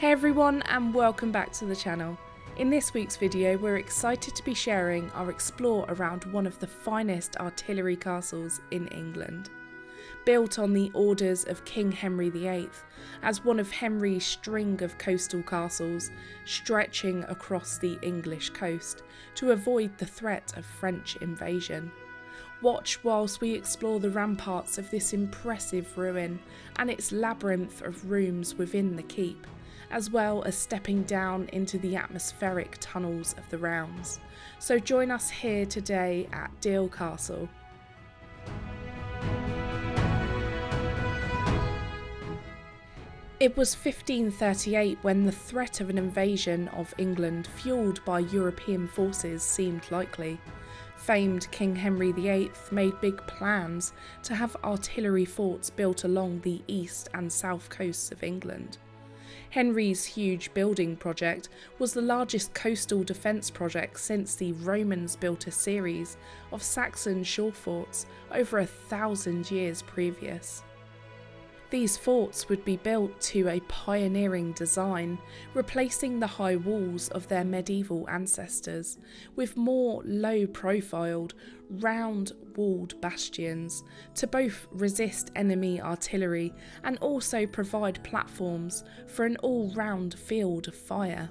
Hey everyone, and welcome back to the channel. In this week's video we're excited to be sharing our explore around one of the finest artillery castles in England. Built on the orders of King Henry VIII as one of Henry's string of coastal castles stretching across the English coast to avoid the threat of French invasion. Watch whilst we explore the ramparts of this impressive ruin and its labyrinth of rooms within the keep, as well as stepping down into the atmospheric tunnels of the realms. So join us here today at Deal Castle. It was 1538 when the threat of an invasion of England fuelled by European forces seemed likely. Famed King Henry VIII made big plans to have artillery forts built along the east and south coasts of England. Henry's huge building project was the largest coastal defence project since the Romans built a series of Saxon shore forts over 1,000 years previous. These forts would be built to a pioneering design, replacing the high walls of their medieval ancestors with more low-profiled, round-walled bastions to both resist enemy artillery and also provide platforms for an all-round field of fire.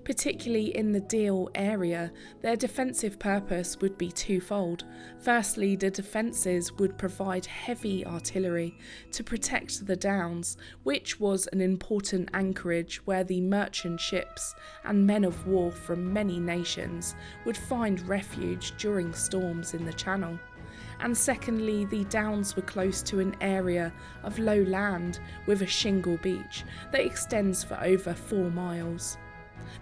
Particularly in the Deal area, their defensive purpose would be twofold. Firstly, the defences would provide heavy artillery to protect the Downs, which was an important anchorage where the merchant ships and men of war from many nations would find refuge during storms in the Channel. And secondly, the Downs were close to an area of low land with a shingle beach that extends for over 4 miles.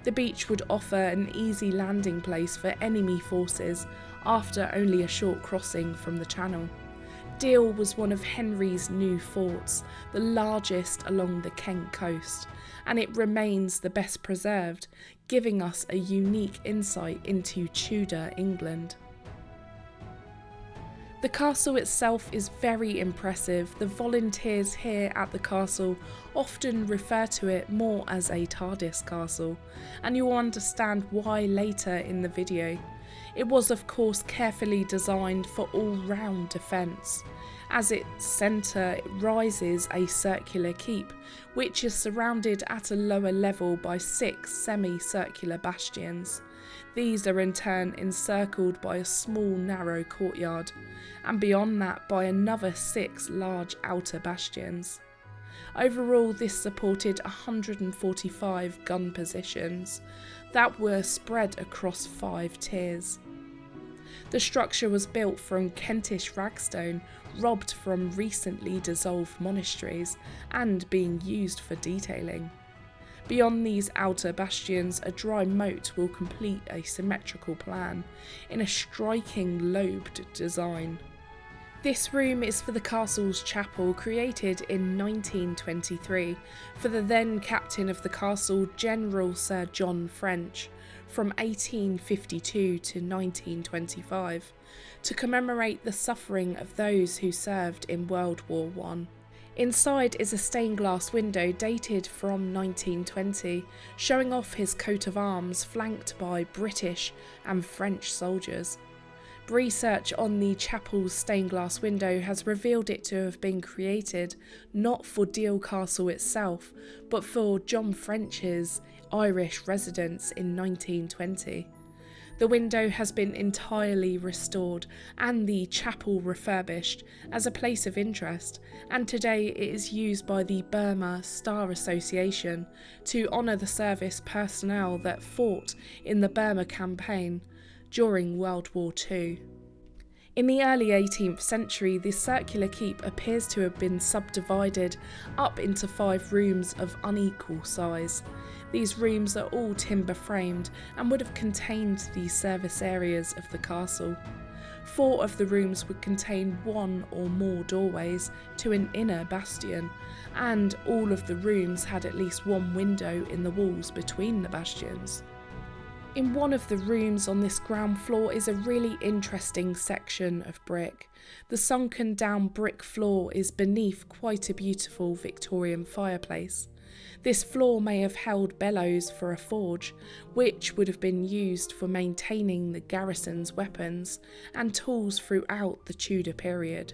The beach would offer an easy landing place for enemy forces after only a short crossing from the Channel. Deal was one of Henry's new forts, the largest along the Kent coast, and it remains the best preserved, giving us a unique insight into Tudor England. The castle itself is very impressive. The volunteers here at the castle often refer to it more as a TARDIS castle, and you will understand why later in the video. It was of course carefully designed for all-round defence. As its centre rises a circular keep, which is surrounded at a lower level by 6 semi-circular bastions. These are in turn encircled by a small narrow courtyard, and beyond that by another 6 large outer bastions. Overall, this supported 145 gun positions that were spread across 5 tiers. The structure was built from Kentish ragstone robbed from recently dissolved monasteries and being used for detailing. Beyond these outer bastions, a dry moat will complete a symmetrical plan in a striking lobed design. This room is for the castle's chapel, created in 1923 for the then captain of the castle, General Sir John French, from 1852 to 1925, to commemorate the suffering of those who served in World War I. Inside is a stained glass window dated from 1920, showing off his coat of arms flanked by British and French soldiers. Research on the chapel's stained glass window has revealed it to have been created not for Deal Castle itself, but for John French's Irish residence in 1920. The window has been entirely restored and the chapel refurbished as a place of interest, and today it is used by the Burma Star Association to honour the service personnel that fought in the Burma campaign during World War II. In the early 18th century, the circular keep appears to have been subdivided up into 5 rooms of unequal size. These rooms are all timber framed and would have contained the service areas of the castle. 4 of the rooms would contain 1 or more doorways to an inner bastion, and all of the rooms had at least 1 window in the walls between the bastions. In one of the rooms on this ground floor is a really interesting section of brick. The sunken down brick floor is beneath quite a beautiful Victorian fireplace. This floor may have held bellows for a forge, which would have been used for maintaining the garrison's weapons and tools throughout the Tudor period.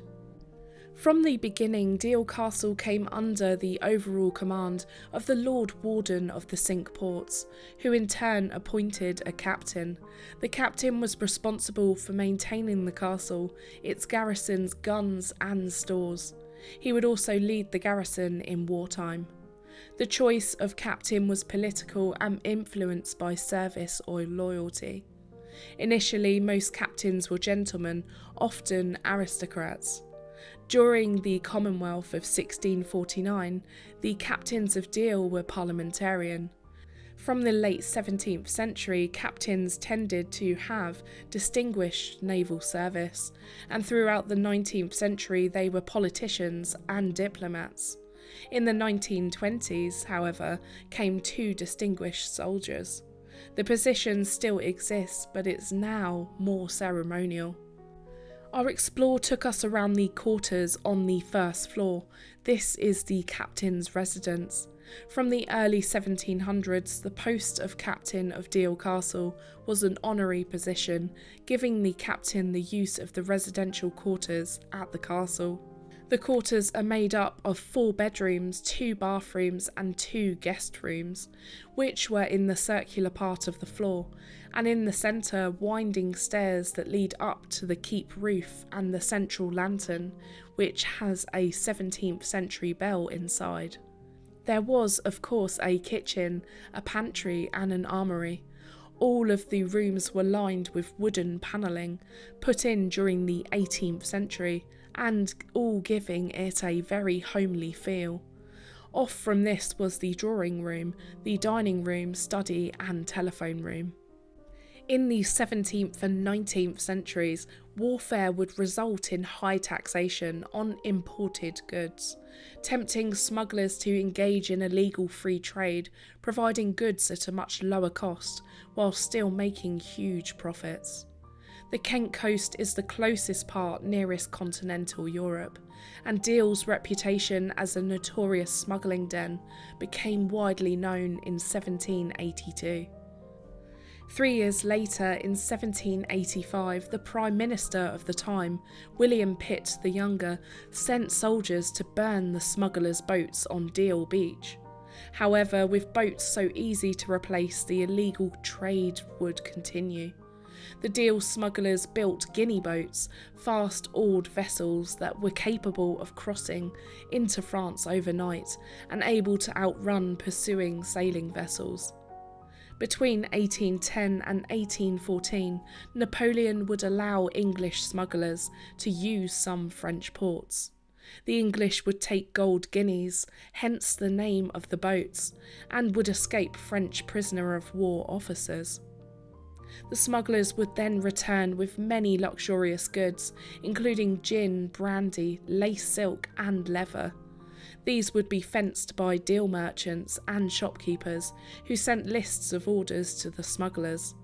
From the beginning, Deal Castle came under the overall command of the Lord Warden of the Cinque Ports, who in turn appointed a captain. The captain was responsible for maintaining the castle, its garrison's guns and stores. He would also lead the garrison in wartime. The choice of captain was political and influenced by service or loyalty. Initially, most captains were gentlemen, often aristocrats. During the Commonwealth of 1649, the captains of Deal were parliamentarian. From the late 17th century, captains tended to have distinguished naval service, and throughout the 19th century they were politicians and diplomats. In the 1920s, however, came two distinguished soldiers. The position still exists, but it's now more ceremonial. Our explorer took us around the quarters on the first floor. This is the captain's residence. From the early 1700s, the post of captain of Deal Castle was an honorary position, giving the captain the use of the residential quarters at the castle. The quarters are made up of 4 bedrooms, 2 bathrooms and 2 guest rooms, which were in the circular part of the floor, and in the centre winding stairs that lead up to the keep roof and the central lantern, which has a 17th century bell inside. There was, of course, a kitchen, a pantry and an armoury. All of the rooms were lined with wooden panelling, put in during the 18th century, and all giving it a very homely feel. Off from this was the drawing room, the dining room, study and telephone room. In the 17th and 19th centuries, warfare would result in high taxation on imported goods, tempting smugglers to engage in illegal free trade, providing goods at a much lower cost, while still making huge profits. The Kent coast is the closest part nearest continental Europe, and Deal's reputation as a notorious smuggling den became widely known in 1782. 3 years later, in 1785, the Prime Minister of the time, William Pitt the Younger, sent soldiers to burn the smugglers' boats on Deal Beach. However, with boats so easy to replace, the illegal trade would continue. The Deal smugglers built guinea boats, fast-oared vessels that were capable of crossing into France overnight and able to outrun pursuing sailing vessels. Between 1810 and 1814, Napoleon would allow English smugglers to use some French ports. The English would take gold guineas, hence the name of the boats, and would escape French prisoner of war officers. The smugglers would then return with many luxurious goods, including gin, brandy, lace silk and leather. These would be fenced by Deal merchants and shopkeepers who sent lists of orders to the smugglers.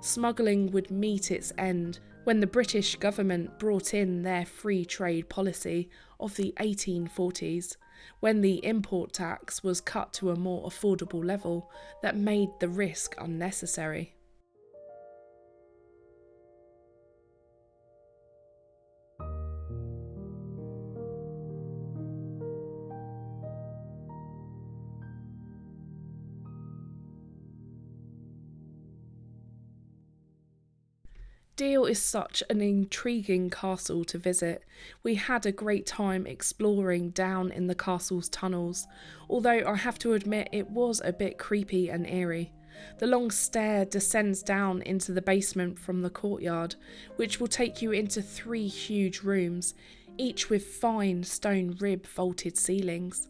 Smuggling would meet its end when the British government brought in their free trade policy of the 1840s, when the import tax was cut to a more affordable level that made the risk unnecessary. Deal is such an intriguing castle to visit. We had a great time exploring down in the castle's tunnels, although I have to admit it was a bit creepy and eerie. The long stair descends down into the basement from the courtyard, which will take you into 3 huge rooms, each with fine stone rib vaulted ceilings.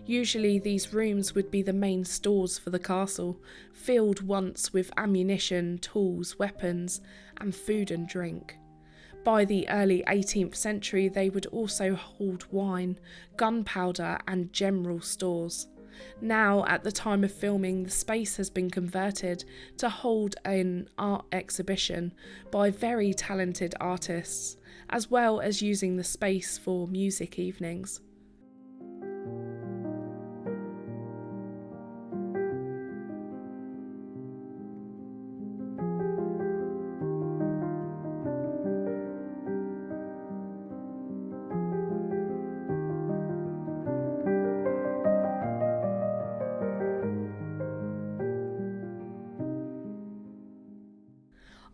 Usually these rooms would be the main stores for the castle, filled once with ammunition, tools, weapons, and food and drink. By the early 18th century they would also hold wine, gunpowder and general stores. Now, at the time of filming, the space has been converted to hold an art exhibition by very talented artists, as well as using the space for music evenings.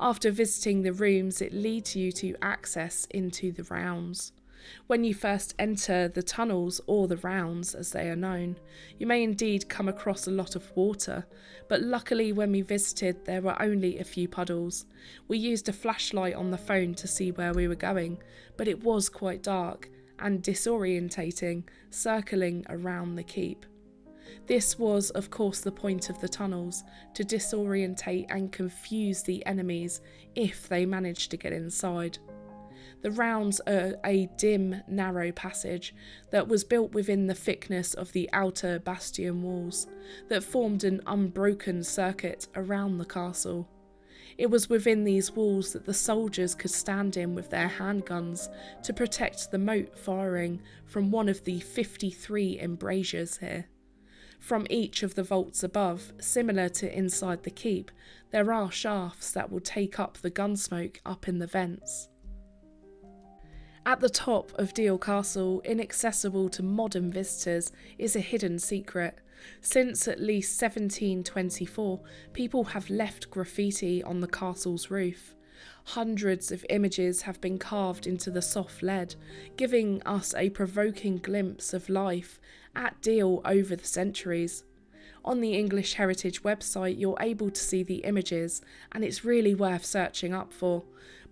After visiting the rooms, it leads you to access into the rounds. When you first enter the tunnels, or the rounds as they are known, you may indeed come across a lot of water, but luckily when we visited there were only a few puddles. We used a flashlight on the phone to see where we were going, but it was quite dark and disorientating, circling around the keep. This was, of course, the point of the tunnels, to disorientate and confuse the enemies if they managed to get inside. The rounds are a dim, narrow passage that was built within the thickness of the outer bastion walls that formed an unbroken circuit around the castle. It was within these walls that the soldiers could stand in with their handguns to protect the moat firing from one of the 53 embrasures here. From each of the vaults above, similar to inside the keep, there are shafts that will take up the gun smoke up in the vents. At the top of Deal Castle, inaccessible to modern visitors, is a hidden secret. Since at least 1724, people have left graffiti on the castle's roof. Hundreds of images have been carved into the soft lead, giving us a provoking glimpse of life at Deal over the centuries. On the English Heritage website, you're able to see the images, and it's really worth searching up for.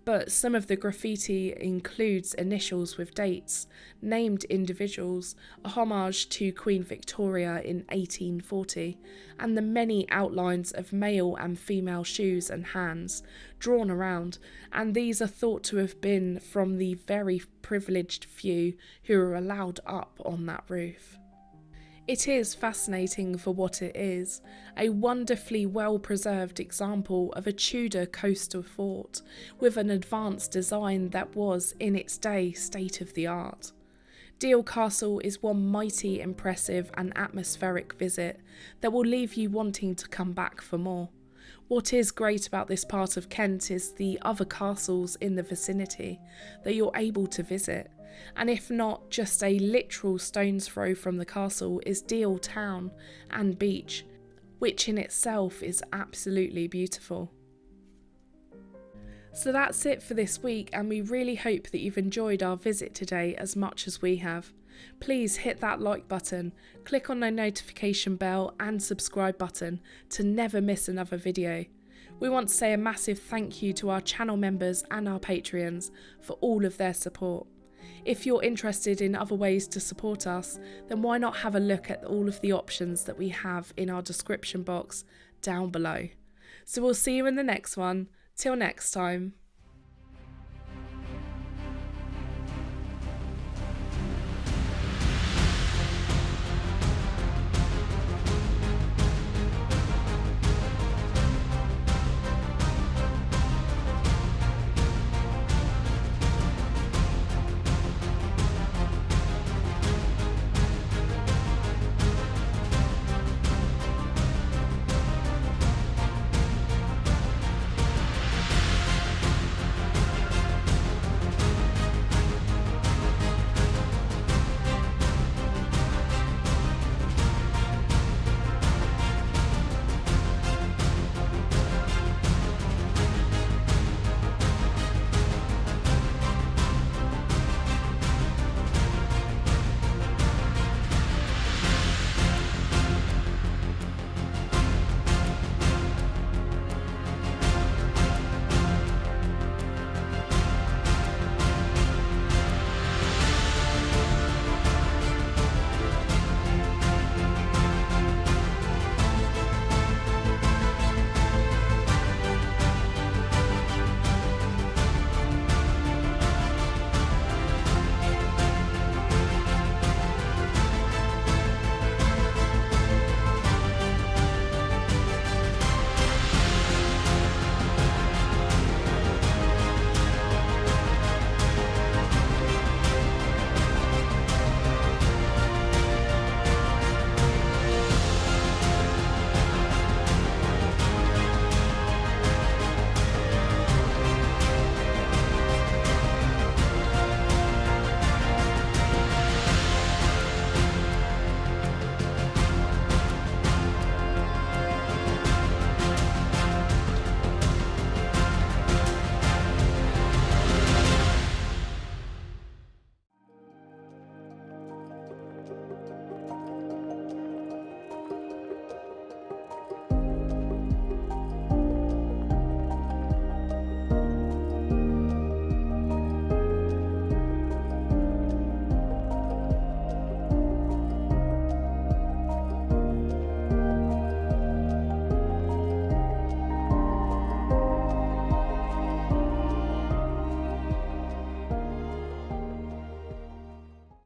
But some of the graffiti includes initials with dates, named individuals, a homage to Queen Victoria in 1840, and the many outlines of male and female shoes and hands drawn around, and these are thought to have been from the very privileged few who were allowed up on that roof. It is fascinating for what it is, a wonderfully well-preserved example of a Tudor coastal fort with an advanced design that was, in its day, state-of-the-art. Deal Castle is one mighty, impressive and atmospheric visit that will leave you wanting to come back for more. What is great about this part of Kent is the other castles in the vicinity that you're able to visit. And if not, just a literal stone's throw from the castle is Deal town and beach, which in itself is absolutely beautiful. So that's it for this week, and we really hope that you've enjoyed our visit today as much as we have. Please hit that like button, click on the notification bell and subscribe button to never miss another video. We want to say a massive thank you to our channel members and our Patreons for all of their support. If you're interested in other ways to support us, then why not have a look at all of the options that we have in our description box down below. So we'll see you in the next one. Till next time.